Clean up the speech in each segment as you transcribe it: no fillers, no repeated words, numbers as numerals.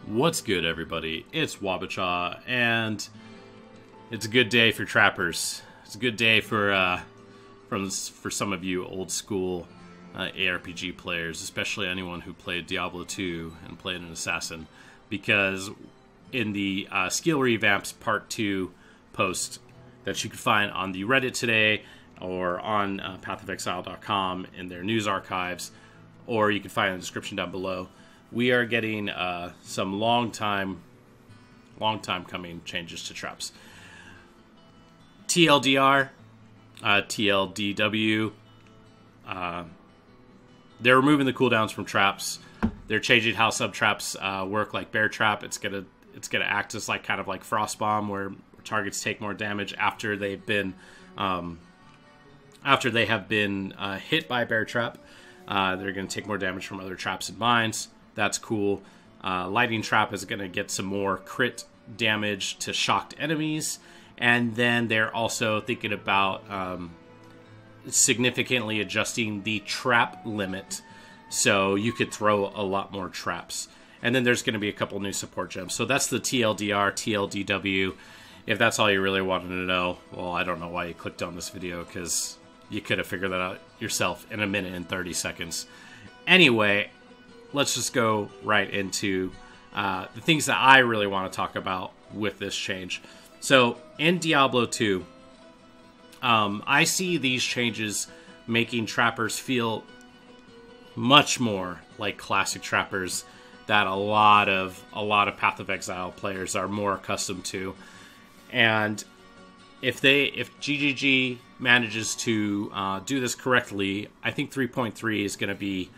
What's good, everybody? It's waba, and it's a good day for trappers. It's a good day for some of you old school ARPG players, especially anyone who played Diablo 2 and played an assassin, because in the skill revamps part 2 post that you can find on the Reddit today or on pathofexile.com in their news archives, or you can find in the description down below, we are getting some long time coming changes to traps. TLDR, TLDW, they're removing the cooldowns from traps. They're changing how sub traps work, like Bear Trap. It's gonna act as like kind of like Frost Bomb, where targets take more damage after they have been hit by Bear Trap. They're going to take more damage from other traps and mines. That's cool. Lightning Trap is going to get some more crit damage to shocked enemies. And then they're also thinking about significantly adjusting the trap limit, so you could throw a lot more traps. And then there's going to be a couple new support gems. So that's the TLDR, TLDW. If that's all you really wanted to know, well, I don't know why you clicked on this video, because you could have figured that out yourself in a minute and 30 seconds. Anyway, let's just go right into the things that I really want to talk about with this change. So, in Diablo 2, I see these changes making trappers feel much more like classic trappers that a lot of Path of Exile players are more accustomed to. And if GGG manages to do this correctly, I think 3.3 is going to be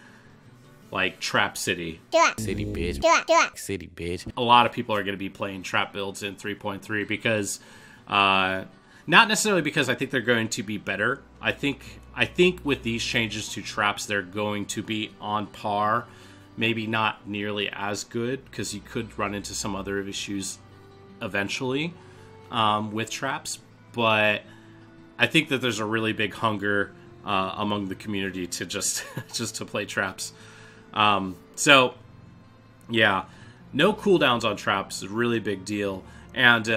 like Trap City. City, bitch. City, bitch. A lot of people are going to be playing trap builds in 3.3 because, not necessarily because I think they're going to be better. I think with these changes to traps, they're going to be on par. Maybe not nearly as good, because you could run into some other issues eventually with traps. But I think that there's a really big hunger among the community to just to play traps. So yeah, no cooldowns on traps is a really big deal, and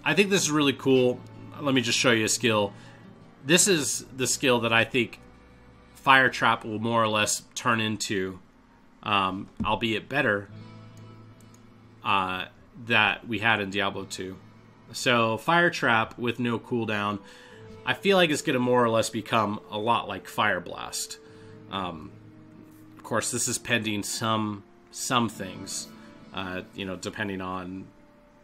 I think this is really cool. Let me just show you a skill. This is the skill that I think Fire Trap will more or less turn into, albeit better, that we had in Diablo 2. So Fire Trap with no cooldown, I feel like it's going to more or less become a lot like Fire Blast. Of course, this is pending some things, depending on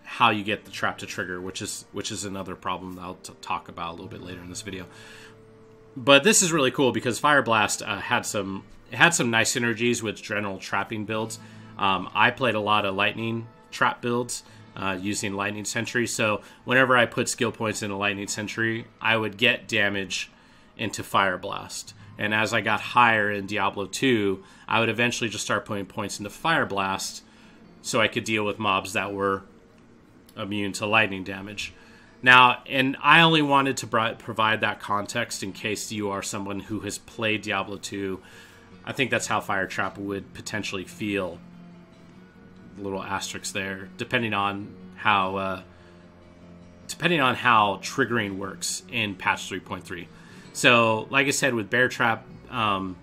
how you get the trap to trigger, which is another problem that I'll talk about a little bit later in this video. But this is really cool because Fire Blast had some nice synergies with general trapping builds. I played a lot of lightning trap builds using Lightning Sentry, so whenever I put skill points in a Lightning Sentry, I would get damage into Fire Blast. And as I got higher in Diablo 2, I would eventually just start putting points into Fire Blast so I could deal with mobs that were immune to lightning damage. Now, and I only wanted to provide that context in case you are someone who has played Diablo 2. I think that's how Fire Trap would potentially feel. Little asterisk there, depending on how triggering works in patch 3.3. So, like I said, with Bear Trap, I'll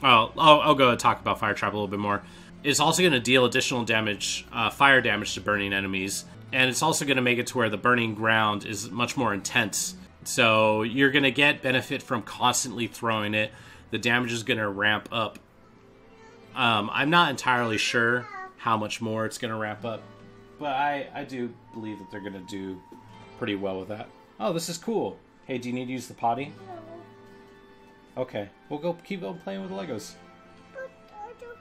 go and talk about Fire Trap a little bit more. It's also going to deal additional damage, fire damage to burning enemies, and it's also going to make it to where the burning ground is much more intense. So you're going to get benefit from constantly throwing it. The damage is going to ramp up. I'm not entirely sure how much more it's going to ramp up, but I do believe that they're going to do pretty well with that. Oh, this is cool. Hey, do you need to use the potty? No. Okay, we'll keep on playing with the Legos. But I don't...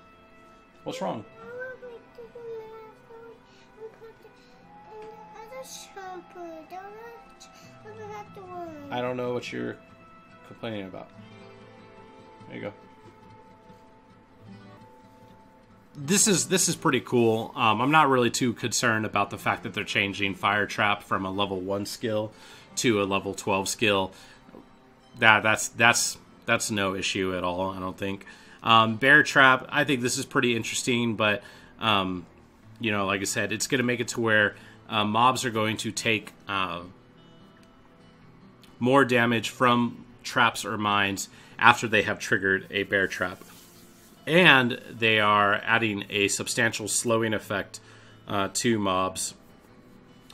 What's wrong? I don't know what you're complaining about. There you go. This is pretty cool. I'm not really too concerned about the fact that they're changing Fire Trap from a level 1 skill to a level 12 skill. That's no issue at all, I don't think. Bear Trap, I think this is pretty interesting, but you know, like I said, it's going to make it to where mobs are going to take more damage from traps or mines after they have triggered a bear trap. And they are adding a substantial slowing effect to mobs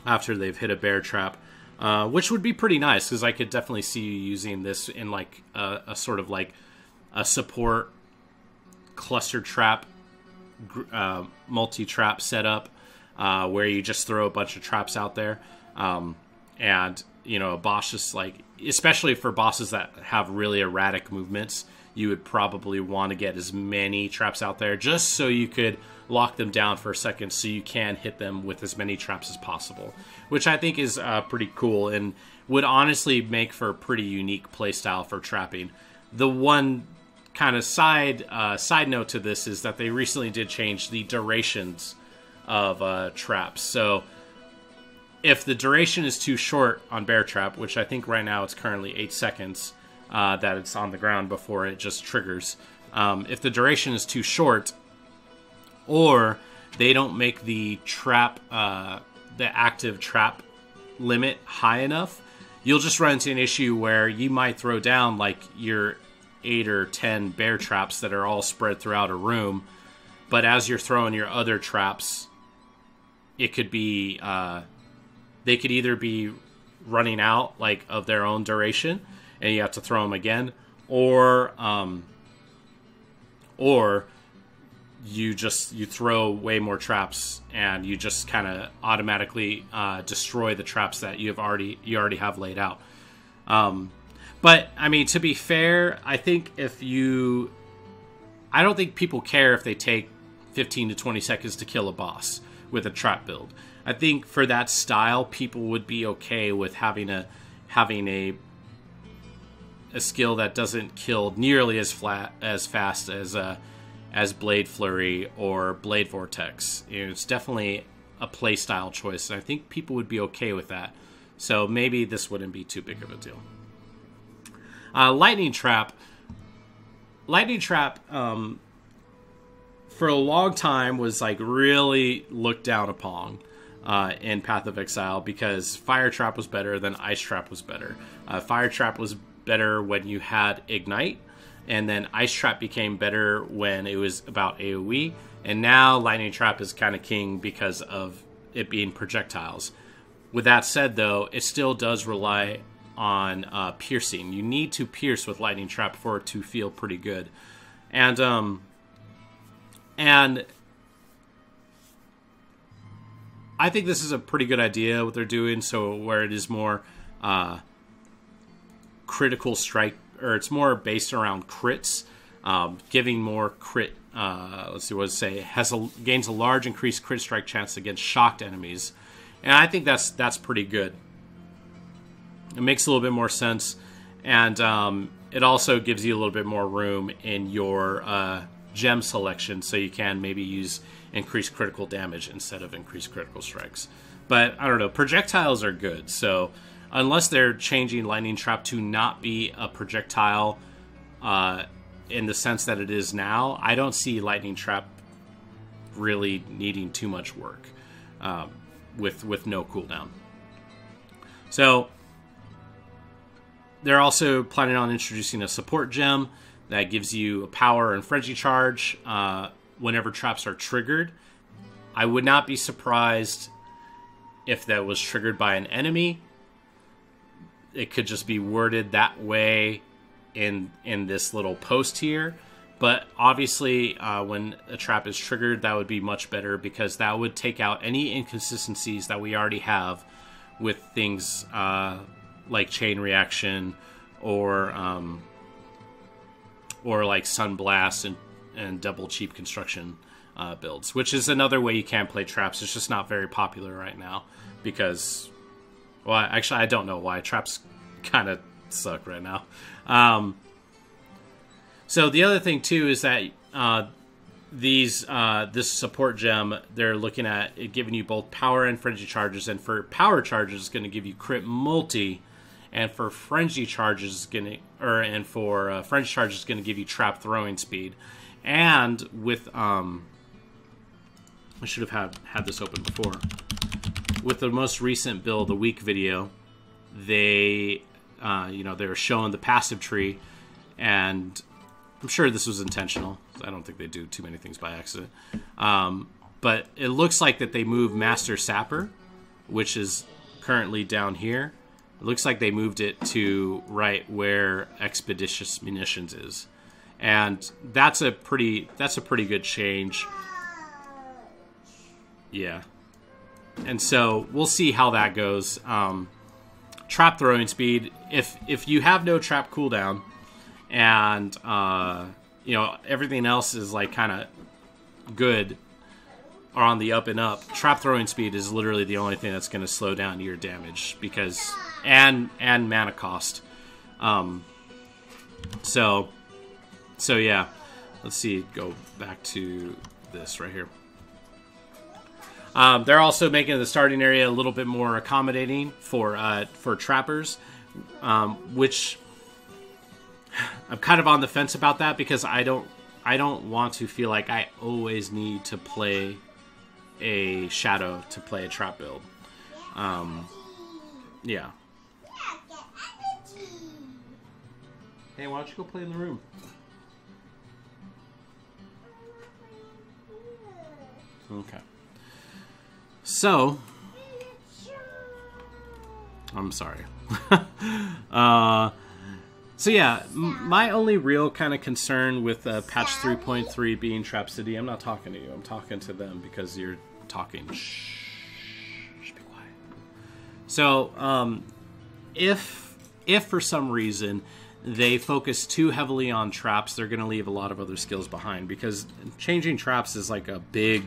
after they've hit a bear trap, which would be pretty nice, because I could definitely see you using this in like a sort of like a support cluster trap, multi-trap setup, where you just throw a bunch of traps out there, and you know, a boss just like, especially for bosses that have really erratic movements, you would probably want to get as many traps out there just so you could lock them down for a second so you can hit them with as many traps as possible, which I think is pretty cool and would honestly make for a pretty unique playstyle for trapping. The one kind of side note to this is that they recently did change the durations of traps. So if the duration is too short on bear trap, which I think right now it's currently 8 seconds that it's on the ground before it just triggers. If the duration is too short, or they don't make the trap, the active trap limit high enough, you'll just run into an issue where you might throw down like your 8 or 10 bear traps that are all spread throughout a room, but as you're throwing your other traps, it could be they could either be running out like of their own duration and you have to throw them again, or you throw way more traps and you just kind of automatically destroy the traps that you already have laid out. But I mean, to be fair, I think I don't think people care if they take 15 to 20 seconds to kill a boss with a trap build. I think for that style, people would be okay with having a skill that doesn't kill nearly as fast as Blade Flurry or Blade Vortex. You know, it's definitely a play style choice, and I think people would be okay with that. So maybe this wouldn't be too big of a deal. Lightning Trap. Lightning Trap, for a long time, was like really looked down upon in Path of Exile, because Fire Trap was better than Ice Trap was better. Fire Trap was better when you had Ignite, and then Ice Trap became better when it was about AoE, and now Lightning Trap is kind of king because of it being projectiles. With that said, though, it still does rely on piercing. You need to pierce with Lightning Trap for it to feel pretty good. And I think this is a pretty good idea, what they're doing, so where it is more critical strike, or it's more based around crits, giving more crit. Let's see what it say. Gains a large increased crit strike chance against shocked enemies, and I think that's pretty good. It makes a little bit more sense, and it also gives you a little bit more room in your gem selection, so you can maybe use increased critical damage instead of increased critical strikes. But I don't know. Projectiles are good, so unless they're changing Lightning Trap to not be a projectile in the sense that it is now, I don't see Lightning Trap really needing too much work with no cooldown. So they're also planning on introducing a support gem that gives you a power and frenzy charge whenever traps are triggered. I would not be surprised if that was triggered by an enemy. It could just be worded that way in this little post here. But obviously, when a trap is triggered, that would be much better, because that would take out any inconsistencies that we already have with things like chain reaction or like Sunblast and double cheap construction builds, which is another way you can play traps. It's just not very popular right now because, well, actually, I don't know why. Traps kind of suck right now. So the other thing too is that this support gem, they're looking at it giving you both power and frenzy charges, and for power charges, it's going to give you crit multi, and for frenzy charges, frenzy charges, is going to give you trap throwing speed. And with I should have had this open before. With the most recent build, the week video, they, they were showing the passive tree, and I'm sure this was intentional. I don't think they do too many things by accident. But it looks like that they moved Master Sapper, which is currently down here. It looks like they moved it to right where Expeditious Munitions is. And that's a pretty good change. Yeah. And so we'll see how that goes. Trap throwing speed. If you have no trap cooldown and everything else is like kind of good or on the up and up, trap throwing speed is literally the only thing that's going to slow down your damage because and mana cost. So yeah. Let's see. Go back to this right here. They're also making the starting area a little bit more accommodating for trappers, which I'm kind of on the fence about that because I don't want to feel like I always need to play a shadow to play a trap build. Yeah. Hey, why don't you go play in the room? Okay. So, I'm sorry. So yeah, my only real kind of concern with patch 3.3 being Trap City, I'm not talking to you, I'm talking to them because you're talking. Shh, be quiet. So, if for some reason they focus too heavily on traps, they're going to leave a lot of other skills behind because changing traps is like a big.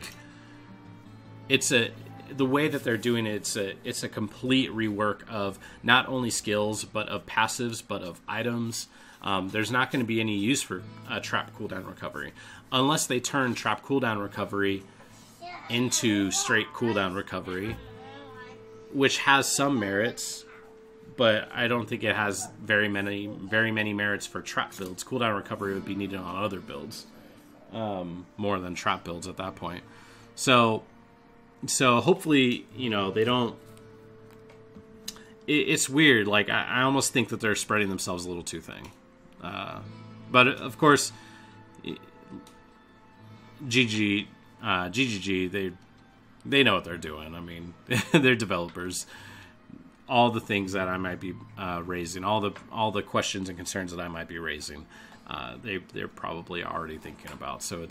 The way that they're doing it, it's a complete rework of not only skills, but of passives, but of items. There's not going to be any use for trap cooldown recovery. Unless they turn trap cooldown recovery into straight cooldown recovery, which has some merits, but I don't think it has very many merits for trap builds. Cooldown recovery would be needed on other builds, more than trap builds at that point. So hopefully, they don't. It's weird. Like I almost think that they're spreading themselves a little too thin. But of course, GGG, they know what they're doing. I mean, they're developers. All the things that I might be raising, all the questions and concerns that I might be raising, they're probably already thinking about. So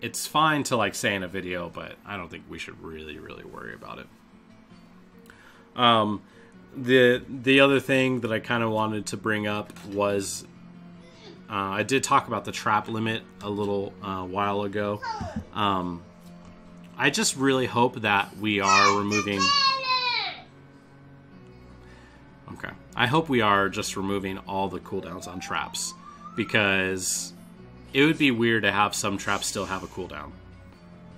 it's fine to like say in a video, but I don't think we should really worry about it. The other thing that I kind of wanted to bring up was I did talk about the trap limit a little while ago. I just really hope that we are removing. Okay, I hope we are just removing all the cooldowns on traps because it would be weird to have some traps still have a cooldown.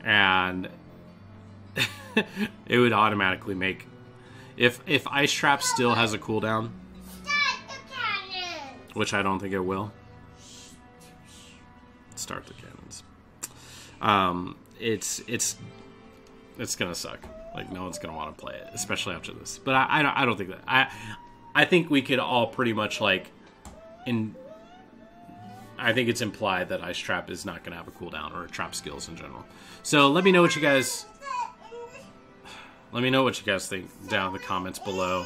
And it would automatically make... If Ice Trap still has a cooldown, which I don't think it will. Start the cannons. It's gonna suck. Like, no one's gonna want to play it, especially after this. But I don't think that. I think we could all pretty much, like... I think it's implied that Ice Trap is not going to have a cooldown or trap skills in general. So let me know what you guys think down in the comments below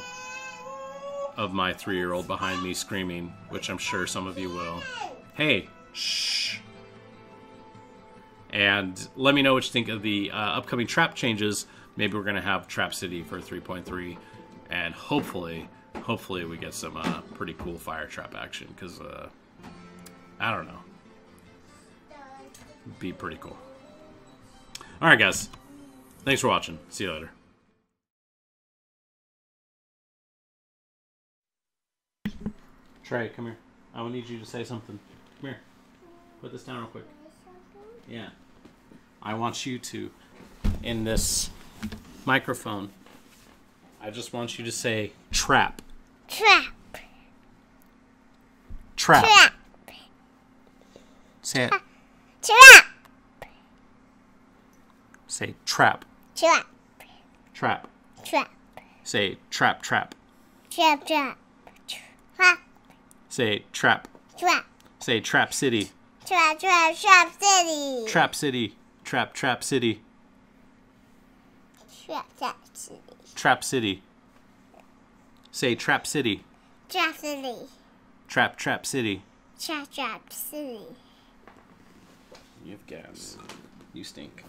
of my 3-year-old behind me screaming, which I'm sure some of you will. Hey, shh. And let me know what you think of the upcoming trap changes. Maybe we're going to have Trap City for 3.3, and hopefully we get some pretty cool fire trap action because. I don't know. Be pretty cool. Alright, guys. Thanks for watching. See you later. Trey, come here. I will need you to say something. Come here. Put this down real quick. Yeah. I want you to, in this microphone, I just want you to say trap. Trap. Trap. Trap. Say it. Trap. Say trap. Trap. Trap. Trap. Say trap, trap. Trap. Trap. Trap. Say trap. Trap. Say trap city. Trap. Trap. Trap city. Trap city. Trap, trap city. Trap. Trap city. Trap city. Say trap city. Trap city. Trap, trap city. Trap. Trap city. You have gas. You stink.